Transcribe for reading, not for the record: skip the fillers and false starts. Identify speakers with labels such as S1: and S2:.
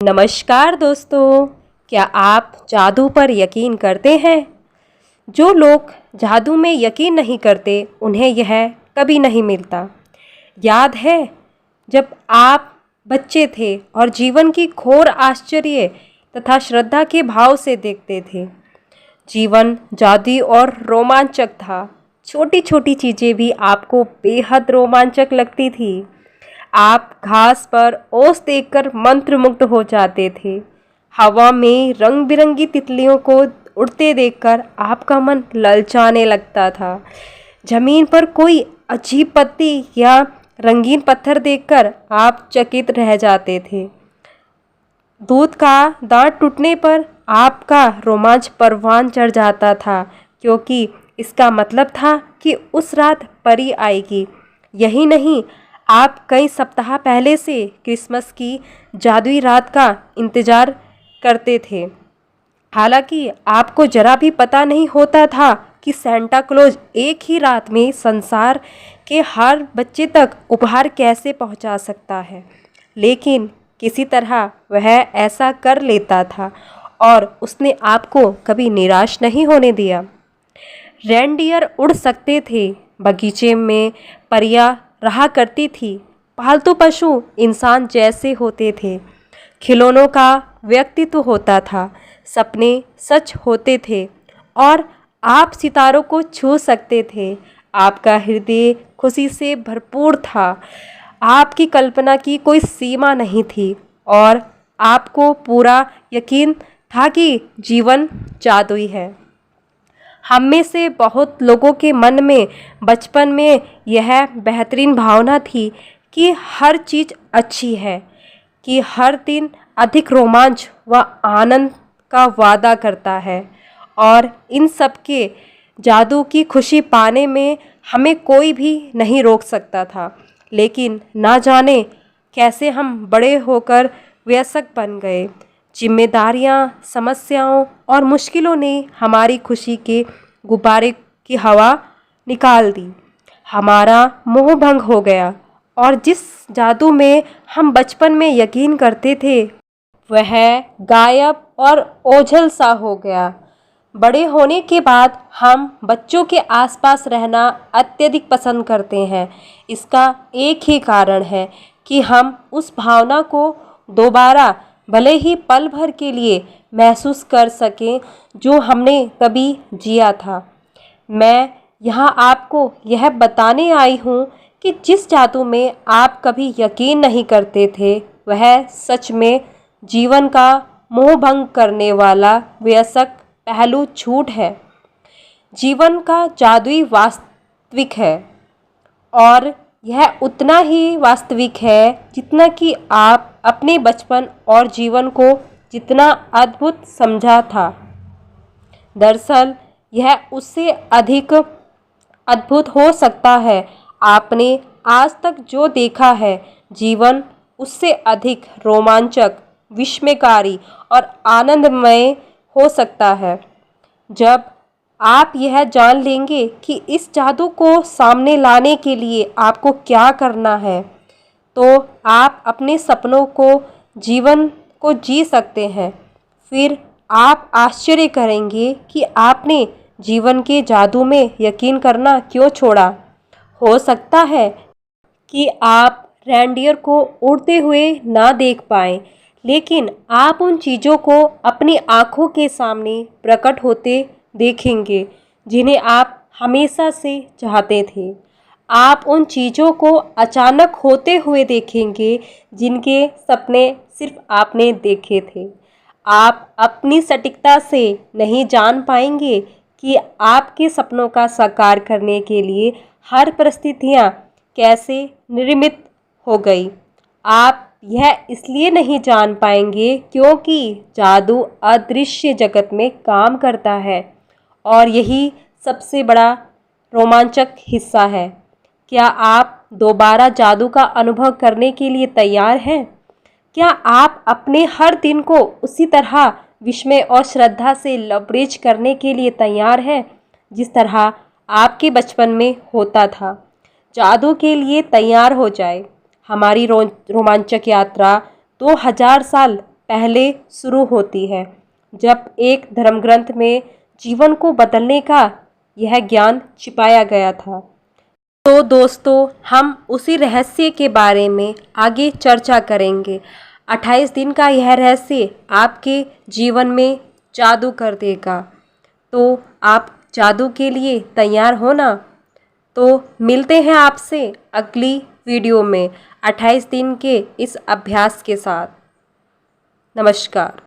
S1: नमस्कार दोस्तों, क्या आप जादू पर यकीन करते हैं? जो लोग जादू में यकीन नहीं करते उन्हें यह कभी नहीं मिलता। याद है जब आप बच्चे थे और जीवन की घोर आश्चर्य तथा श्रद्धा के भाव से देखते थे। जीवन जादुई और रोमांचक था। छोटी छोटी चीज़ें भी आपको बेहद रोमांचक लगती थी। आप घास पर ओस देखकर मंत्रमुग्ध हो जाते थे। हवा में रंग बिरंगी तितलियों को उड़ते देखकर आपका मन ललचाने लगता था। जमीन पर कोई अजीब पत्ती या रंगीन पत्थर देखकर आप चकित रह जाते थे। दूध का दांत टूटने पर आपका रोमांच परवान चढ़ जाता था, क्योंकि इसका मतलब था कि उस रात परी आएगी। यही नहीं, आप कई सप्ताह पहले से क्रिसमस की जादुई रात का इंतज़ार करते थे। हालांकि आपको जरा भी पता नहीं होता था कि सेंटा क्लॉज एक ही रात में संसार के हर बच्चे तक उपहार कैसे पहुंचा सकता है, लेकिन किसी तरह वह ऐसा कर लेता था और उसने आपको कभी निराश नहीं होने दिया। रेनडियर उड़ सकते थे, बगीचे में परियां रहा करती थी, पालतू पशु इंसान जैसे होते थे, खिलौनों का व्यक्तित्व होता था, सपने सच होते थे और आप सितारों को छू सकते थे। आपका हृदय खुशी से भरपूर था। आपकी कल्पना की कोई सीमा नहीं थी और आपको पूरा यकीन था कि जीवन जादुई है। हम में से बहुत लोगों के मन में बचपन में यह बेहतरीन भावना थी कि हर चीज़ अच्छी है, कि हर दिन अधिक रोमांच व आनंद का वादा करता है और इन सब के जादू की खुशी पाने में हमें कोई भी नहीं रोक सकता था। लेकिन ना जाने कैसे हम बड़े होकर वयस्क बन गए। जिम्मेदारियां, समस्याओं और मुश्किलों ने हमारी खुशी के गुब्बारे की हवा निकाल दी। हमारा मोह भंग हो गया और जिस जादू में हम बचपन में यकीन करते थे वह गायब और ओझल सा हो गया। बड़े होने के बाद हम बच्चों के आसपास रहना अत्यधिक पसंद करते हैं। इसका एक ही कारण है कि हम उस भावना को दोबारा, भले ही पल भर के लिए, महसूस कर सकें जो हमने कभी जिया था। मैं यहाँ आपको यह बताने आई हूँ कि जिस जादू में आप कभी यकीन नहीं करते थे वह सच में जीवन का मोह भंग करने वाला वयस्क पहलू झूठ है। जीवन का जादुई वास्तविक है और यह उतना ही वास्तविक है जितना कि आप अपने बचपन और जीवन को जितना अद्भुत समझा था। दरअसल यह उससे अधिक अद्भुत हो सकता है। आपने आज तक जो देखा है, जीवन उससे अधिक रोमांचक, विस्मयकारी और आनंदमय हो सकता है जब आप यह जान लेंगे कि इस जादू को सामने लाने के लिए आपको क्या करना है। तो आप अपने सपनों को, जीवन को जी सकते हैं। फिर आप आश्चर्य करेंगे कि आपने जीवन के जादू में यकीन करना क्यों छोड़ा। हो सकता है कि आप रेनडियर को उड़ते हुए ना देख पाएं, लेकिन आप उन चीज़ों को अपनी आँखों के सामने प्रकट होते देखेंगे जिन्हें आप हमेशा से चाहते थे। आप उन चीज़ों को अचानक होते हुए देखेंगे जिनके सपने सिर्फ आपने देखे थे। आप अपनी सटीकता से नहीं जान पाएंगे कि आपके सपनों का साकार करने के लिए हर परिस्थितियाँ कैसे निर्मित हो गई। आप यह इसलिए नहीं जान पाएंगे क्योंकि जादू अदृश्य जगत में काम करता है और यही सबसे बड़ा रोमांचक हिस्सा है। क्या आप दोबारा जादू का अनुभव करने के लिए तैयार हैं? क्या आप अपने हर दिन को उसी तरह विस्मय और श्रद्धा से लबरेज करने के लिए तैयार हैं जिस तरह आपके बचपन में होता था? जादू के लिए तैयार हो जाए। हमारी रोमांचक यात्रा 2000 साल पहले शुरू होती है, जब एक धर्म ग्रंथ में जीवन को बदलने का यह ज्ञान छिपाया गया था। तो दोस्तों, हम उसी रहस्य के बारे में आगे चर्चा करेंगे। 28 दिन का यह रहस्य आपके जीवन में जादू कर देगा। तो आप जादू के लिए तैयार हो ना? तो मिलते हैं आपसे अगली वीडियो में 28 दिन के इस अभ्यास के साथ। नमस्कार।